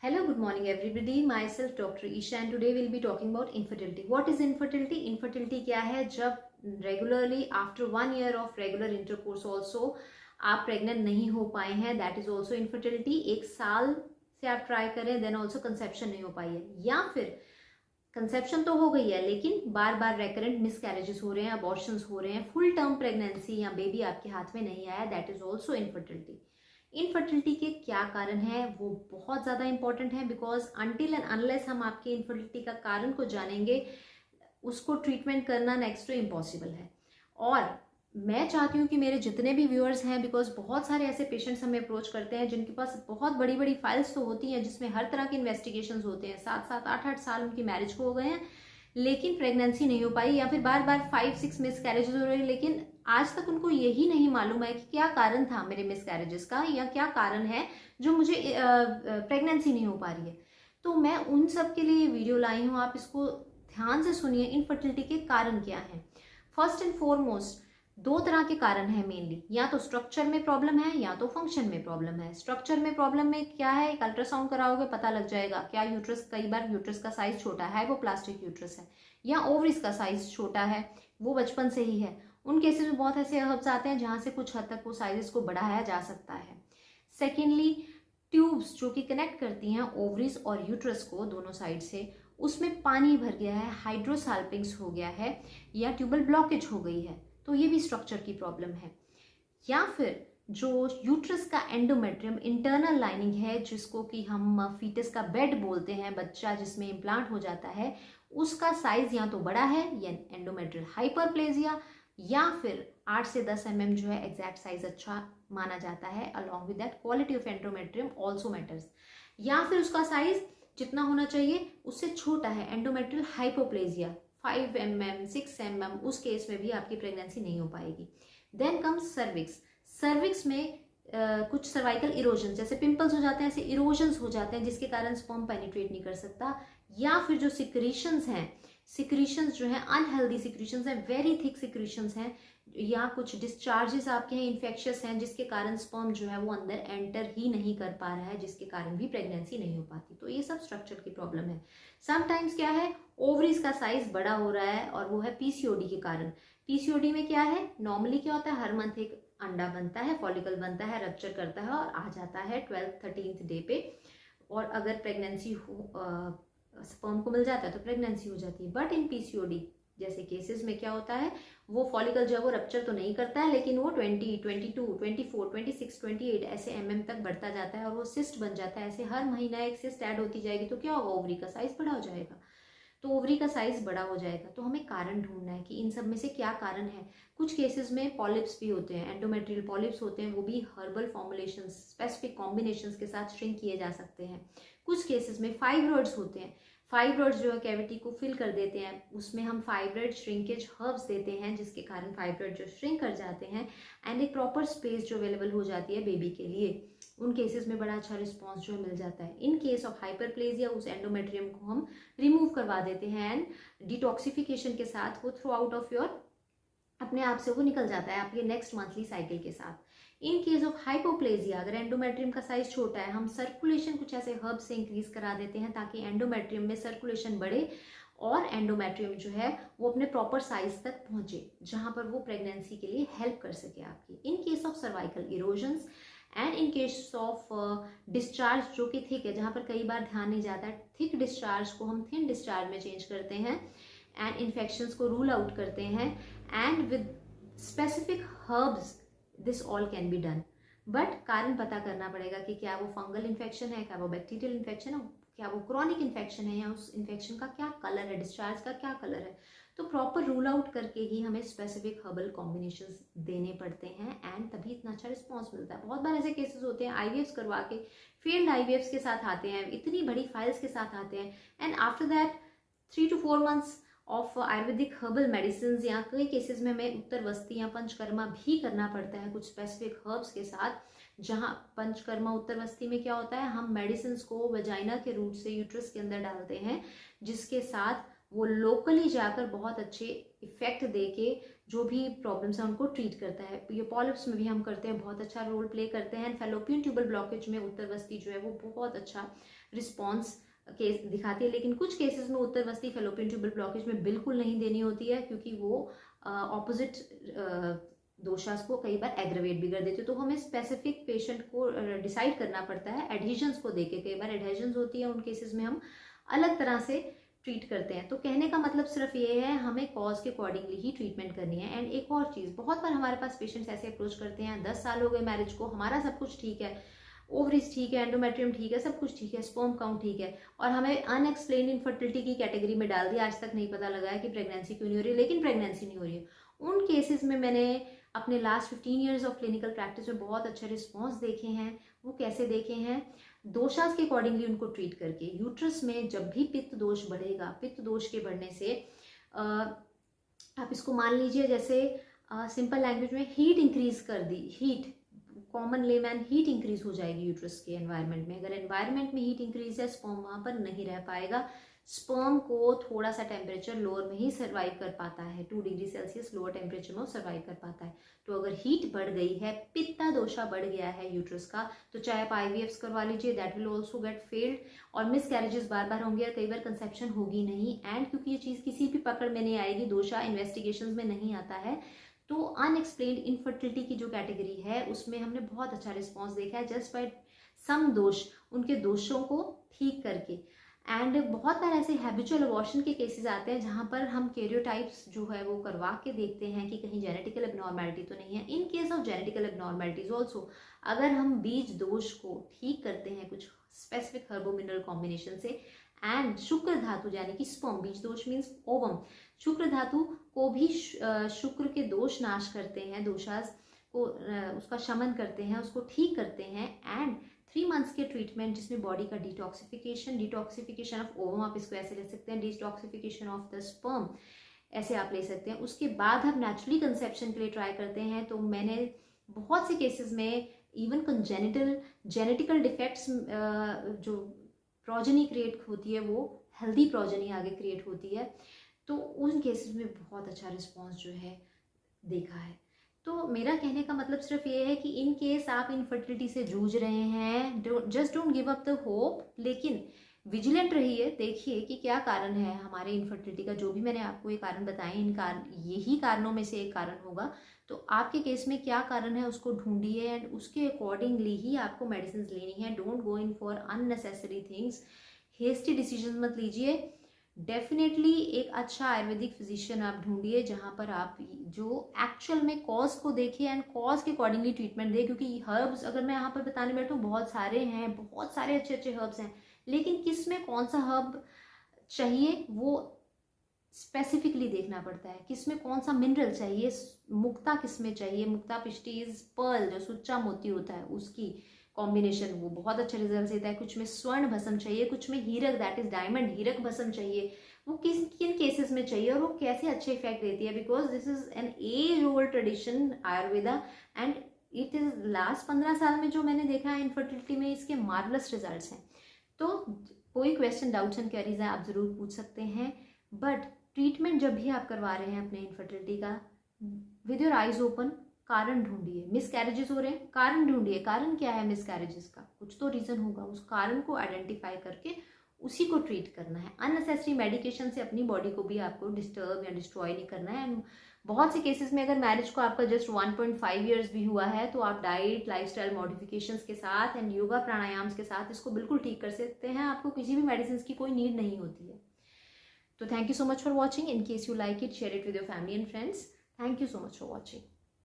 Hello, good morning everybody. Myself Dr. Isha and today we'll be talking about infertility. What is infertility? Infertility क्या है? जब regularly after 1 year of regular intercourse also आप pregnant नहीं हो पाए हैं, that is also infertility. 1 साल से आप try करें then also conception नहीं हो पाई है, या फिर कंसेप्शन तो हो गई है लेकिन बार बार रेकरेंट मिसकैरेजेस हो रहे हैं, अबॉर्शंस हो रहे हैं, फुल टर्म प्रेगनेंसी या बेबी आपके हाथ में नहीं आया, that is also infertility. Infertility के क्या कारण है वो बहुत ज़्यादा इंपॉर्टेंट है, बिकॉज अनटिल एंड अनलेस हम आपकी इनफर्टिलिटी का कारण को जानेंगे उसको ट्रीटमेंट करना नेक्स्ट टू इम्पॉसिबल है. और मैं चाहती हूँ कि मेरे जितने भी व्यूअर्स हैं, बिकॉज बहुत सारे ऐसे पेशेंट्स हमें अप्रोच करते हैं जिनके पास बहुत बड़ी बड़ी फाइल्स तो होती हैं जिसमें हर तरह के इन्वेस्टिगेशंस होते हैं, 7-7 8-8 साल उनकी मैरिज को हो गए हैं लेकिन प्रेगनेंसी नहीं हो पाई, या फिर बार बार 5-6 मिसकैरेजेस हो रहे हैं लेकिन आज तक उनको यही नहीं मालूम है कि क्या कारण था मेरे मिसकैरेजेस का या क्या कारण है जो मुझे प्रेगनेंसी नहीं हो पा रही है. तो मैं उन सब के लिए वीडियो लाई हूँ, आप इसको ध्यान से सुनिए. इनफर्टिलिटी के कारण क्या है? फर्स्ट एंड फॉरमोस्ट 2 तरह के कारण है मेनली, या तो स्ट्रक्चर में प्रॉब्लम है या तो फंक्शन में प्रॉब्लम है. स्ट्रक्चर में प्रॉब्लम में क्या है, एक अल्ट्रासाउंड कराओगे पता लग जाएगा. क्या यूट्रस, कई बार यूट्रस का साइज छोटा है, वो प्लास्टिक यूट्रस है, या ओवरीज का साइज छोटा है, वो बचपन से ही है. उन केसेस में बहुत ऐसे हर्ब्स आते हैं जहां से कुछ हद तक वो साइजेस को बढ़ाया जा सकता है. सेकेंडली, ट्यूब्स जो कि कनेक्ट करती हैं ओवरीज और यूट्रस को दोनों साइड से, उसमें पानी भर गया है, हाइड्रोसाल्पिंग्स हो गया है, या ट्यूबल ब्लॉकेज हो गई है, तो ये भी स्ट्रक्चर की प्रॉब्लम है. या फिर जो यूट्रस का एंडोमेट्रियम इंटरनल लाइनिंग है जिसको कि हम फीटस का बेड बोलते हैं, बच्चा जिसमें इम्प्लांट हो जाता है, उसका साइज या तो बड़ा है या एंडोमेट्रियल हाइपरप्लेजिया, या फिर 8 से 10 mm जो है एग्जैक्ट साइज अच्छा माना जाता है. Along with that quality of endometrium also matters. या फिर उसका साइज जितना होना चाहिए उससे छोटा है, एंडोमेट्रियल हाइपोप्लेजिया 5 mm 6 mm, उस केस में भी आपकी प्रेगनेंसी नहीं हो पाएगी. Then comes cervix. सर्विक्स में कुछ सर्वाइकल इरोजन जैसे पिंपल्स हो जाते हैं, ऐसे इरोजन्स हो जाते हैं जिसके कारण स्पर्म पेनिट्रेट नहीं कर सकता. या फिर जो सिक्रीशंस हैं, सिक्रीशंस जो है अनहेल्दी सिक्रीशंस हैं, वेरी थिक सिक्रीशंस हैं, या कुछ डिस्चार्जेस आपके हैं इन्फेक्शियस हैं जिसके कारण स्पर्म जो है वो अंदर एंटर ही नहीं कर पा रहा है, जिसके कारण भी प्रेगनेंसी नहीं हो पाती. तो ये सब स्ट्रक्चर की प्रॉब्लम है. समटाइम्स क्या है, ओवरीज का साइज बड़ा हो रहा है और वो है पीसीओडी के कारण. पीसीओडी में क्या है, नॉर्मली क्या होता है, हर मंथ एक अंडा बनता है, फॉलिकल बनता है, रप्चर करता है और आ जाता है 12th-13th डे पे, और अगर प्रेगनेंसी हो स्पर्म को मिल जाता है तो प्रेगनेंसी हो जाती है. बट इन पीसीओडी जैसे केसेस में क्या होता है, वो फॉलिकल जो है वो रप्चर तो नहीं करता है लेकिन वो 20, 22, 24, 26, 28 ऐसे mm तक बढ़ता जाता है और वो सिस्ट बन जाता है. ऐसे हर महीना एक सिस्ट ऐड होती जाएगी तो क्या होगा, ओवरी का साइज बड़ा हो जाएगा. तो ओवरी का साइज बड़ा हो जाएगा. तो हमें कारण ढूंढना है कि इन सब में से क्या कारण है. कुछ केसेस में पॉलिप्स भी होते हैं, एंडोमेट्रियल पॉलिप्स होते हैं, वो भी हर्बल फॉर्मुलेशन स्पेसिफिक कॉम्बिनेशंस के साथ श्रिंक किए जा सकते हैं. कुछ केसेस में फाइब्रॉइड्स होते हैं. फाइब्रॉइड्स जो है कैविटी को फिल कर देते हैं, उसमें हम फाइब्रॉइड श्रिंकेज हर्ब्स देते हैं जिसके कारण फाइब्रॉइड जो श्रिंक कर जाते हैं एंड एक प्रॉपर स्पेस जो अवेलेबल हो जाती है बेबी के लिए. उन केसेस में बड़ा अच्छा रिस्पॉन्स जो मिल जाता है. इन केस ऑफ हाइपरप्लेजिया उस एंडोमेट्रियम को हम रिमूव करवा देते हैं एंड डिटॉक्सिफिकेशन के साथ वो थ्रू आउट ऑफ योर अपने आप से वो निकल जाता है आपके नेक्स्ट मंथली साइकिल के साथ. इन केस ऑफ हाइपोप्लेजिया अगर एंडोमेट्रियम का साइज छोटा है, हम सर्कुलेशन कुछ ऐसे हर्ब से इंक्रीज करा देते हैं ताकि एंडोमेट्रियम में सर्कुलेशन बढ़े और एंडोमेट्रियम जो है वो अपने प्रॉपर साइज तक पहुंचे जहां पर वो प्रेगनेंसी के लिए हेल्प कर सके आपकी. In case of cervical erosions and in case of discharge जो कि थिक है, जहां पर कई बार ध्यान नहीं जाता है, थिक डिस्चार्ज को हम थिन डिस्चार्ज में चेंज करते हैं एंड इन्फेक्शंस को रूल आउट करते हैं and with specific herbs this all can be done. But कारण पता करना पड़ेगा कि क्या वो फंगल इन्फेक्शन है, क्या वो बैक्टीरियल इन्फेक्शन है, क्या वो क्रॉनिक इन्फेक्शन है, या उस इन्फेक्शन का क्या कलर है, डिस्चार्ज का क्या कलर है. तो प्रॉपर रूल आउट करके ही हमें स्पेसिफिक हर्बल कॉम्बिनेशंस देने पड़ते हैं एंड तभी इतना अच्छा रिस्पॉन्स मिलता है. बहुत बार ऐसे केसेस होते हैं आईवीएफ्स करवा के फेल्ड आईवीएफ्स के साथ आते हैं, इतनी बड़ी फाइल्स के साथ आते हैं and after that 3 to 4 months of Ayurvedic herbal medicine, या कई केसेस में हमें उत्तरवस्ती या पंचकर्मा भी करना पड़ता है कुछ स्पेसिफिक हर्ब्स के साथ. जहां पंचकर्मा उत्तरवस्ती में क्या होता है, हम मेडिसिन को वेजाइना के रूट से यूट्रस के अंदर डालते हैं जिसके साथ वो लोकली जाकर बहुत अच्छे इफेक्ट दे के जो भी प्रॉब्लम्स हैं उनको ट्रीट करता है. ये पॉलिप्स में भी हम करते हैं, बहुत अच्छा रोल प्ले करते हैं. फैलोपियन ट्यूबल ब्लॉकेज में उत्तरवस्ती जो है वो बहुत अच्छा रिस्पॉन्स केस दिखाती है, लेकिन कुछ केसेस में उत्तरवस्थी फैलोपियन ट्यूबल ब्लॉकेज में बिल्कुल नहीं देनी होती है, क्योंकि वो ऑपोजिट दोषास को कई बार एग्रेवेट भी कर देते हैं। तो हमें स्पेसिफिक पेशेंट को डिसाइड करना पड़ता है एडहेजन्स को देके। कई बार एडहेजन्स होती है, उन केसेस में हम अलग तरह से ट्रीट करते हैं। तो कहने का मतलब सिर्फ ये है, हमें कॉज के अकॉर्डिंगली ही ट्रीटमेंट करनी है। एंड एक और चीज़, बहुत बार हमारे पास पेशेंट्स ऐसे अप्रोच करते हैं, 10 साल हो गए मैरिज को, हमारा सब कुछ ठीक है, ओवरीज ठीक है, एंडोमेट्रियम ठीक है, सब कुछ ठीक है, स्पर्म काउंट ठीक है, और हमें अनएक्सप्लेन्ड इनफर्टिलिटी की कैटेगरी में डाल दिया, आज तक नहीं पता लगा है कि प्रेगनेंसी क्यों नहीं हो रही है, लेकिन प्रेगनेंसी नहीं हो रही है। उन केसेस में मैंने अपने last 15 years of clinical practice में बहुत अच्छे रिस्पॉन्स देखे हैं। वो कैसे देखे हैं? दोषास के अकॉर्डिंगली उनको ट्रीट करके। यूट्रस में जब भी पित्त दोष बढ़ेगा, पित्त दोष के बढ़ने से आप इसको मान लीजिए, जैसे सिंपल लैंग्वेज में हीट इंक्रीज कर दी, heat common layman, heat increase हो जाएगी यूट्रस के एनवायरनमेंट में। अगर एनवायरनमेंट में हीट इंक्रीज है, स्पर्म वहाँ पर नहीं रह पाएगा। स्पर्म को थोड़ा सा टेम्परेचर लोअर में ही सर्वाइव कर पाता है, 2 डिग्री सेल्सियस लोअर टेम्परेचर में वो सर्वाइव कर पाता है। तो अगर हीट बढ़ गई है, पित्ता दोषा बढ़ गया है यूट्रस का, तो चाहे आप IVF करवा लीजिए, that will also get failed, और मिस कैरेजेस बार बार होंगे और कई बार कंसेप्शन होगी नहीं। एंड क्योंकि ये चीज़ किसी भी पकड़ में नहीं आएगी, दोषा इन्वेस्टिगेशन में नहीं आता है, तो अनएक्सप्लेन्ड इनफर्टिलिटी की जो कैटेगरी है उसमें हमने बहुत अच्छा रिस्पॉन्स देखा है, जस्ट बाय सम दोष, उनके दोषों को ठीक करके। एंड बहुत बार ऐसे हैबिचुअल अबॉर्शन के केसेस आते हैं जहाँ पर हम कैरियोटाइप्स जो है वो करवा के देखते हैं कि कहीं जेनेटिकल एबनॉर्मेलिटी तो नहीं है। In case of genetical abnormalities also, अगर हम बीज दोष को ठीक करते हैं कुछ स्पेसिफिक हर्बो मिनरल कॉम्बिनेशन से, एंड शुक्र धातु यानी कि स्पर्म, बीज दोष मीन्स ओवम, शुक्र धातु को भी शुक्र के दोष नाश करते हैं, दोषास को उसका शमन करते हैं, उसको ठीक करते हैं। एंड 3 मंथ्स के ट्रीटमेंट जिसमें बॉडी का डिटॉक्सिफिकेशन ऑफ ओवम, आप इसको ऐसे ले सकते हैं, डिटॉक्सिफिकेशन ऑफ द स्पर्म ऐसे आप ले सकते हैं। उसके बाद हम नेचुरली कंसेप्शन के लिए ट्राई करते हैं। तो मैंने बहुत से केसेस में इवन जेनेटिकल डिफेक्ट्स जो प्रोजनी क्रिएट होती है, वो हेल्दी प्रोजनी आगे क्रिएट होती है, तो उन केसेस में बहुत अच्छा रिस्पॉन्स जो है देखा है। तो मेरा कहने का मतलब सिर्फ ये है कि इन केस आप इनफर्टिलिटी से जूझ रहे हैं, just don't give up the hope, लेकिन विजिलेंट रहिए, देखिए कि क्या कारण है हमारे इनफर्टिलिटी का। जो भी मैंने आपको ये कारण बताए, यही कारणों में से एक कारण होगा। तो आपके केस में क्या कारण है उसको ढूंढिए, एंड उसके अकॉर्डिंगली ही आपको मेडिसिन लेनी है। Don't go in for unnecessary things, hasty decision मत लीजिए। डेफिनेटली एक अच्छा आयुर्वेदिक फिजिशियन आप ढूंढिए जहाँ पर आप जो एक्चुअल में कॉज को देखिए एंड कॉज के अकॉर्डिंगली ट्रीटमेंट दे। क्योंकि हर्ब्स अगर मैं यहाँ पर बताने बैठूँ, बहुत सारे हैं, बहुत सारे अच्छे अच्छे हर्ब्स हैं, लेकिन किस में कौन सा हर्ब चाहिए वो स्पेसिफिकली देखना पड़ता है। किस में कौन सा मिनरल चाहिए, मुक्ता किस में चाहिए, मुक्ता पिष्टी इज पर्ल जो सुच्चा मोती होता है उसकी कॉम्बिनेशन, वो बहुत अच्छा रिजल्ट देता है। कुछ में स्वर्ण भस्म चाहिए, कुछ में हीरक दैट इज डायमंड हीरक भस्म चाहिए, वो किन केसेस में चाहिए और वो कैसे अच्छे इफेक्ट देती है। Because this is an age old tradition Ayurveda, and it is last 15 साल में जो मैंने देखा है इनफर्टिलिटी में, इसके मार्वलस रिजल्ट्स हैं। तो कोई क्वेश्चन, डाउट्स एंड क्वेरीज है आप जरूर पूछ सकते हैं, बट ट्रीटमेंट जब भी आप करवा रहे हैं अपने इनफर्टिलिटी का, विद योर आइज ओपन, कारण ढूंढिए। मिसकैरेजेस हो रहे हैं, कारण ढूंढिए, कारण क्या है मिसकैरेजेस का, कुछ तो रीजन होगा, उस कारण को आइडेंटिफाई करके उसी को ट्रीट करना है। अननेसेसरी मेडिकेशन से अपनी बॉडी को भी आपको डिस्टर्ब या डिस्ट्रॉय नहीं करना है। एंड बहुत से केसेस में अगर मैरिज को आपका जस्ट 1.5 ईयर्स भी हुआ है, तो आप डाइट लाइफस्टाइल मॉडिफिकेशंस के साथ एंड योगा प्राणायाम के साथ इसको बिल्कुल ठीक कर सकते हैं। आपको किसी भी मेडिसिन की कोई नीड नहीं होती है। तो thank you so much for watching. In case you like it, share it with your family and friends. Thank you so much for watching.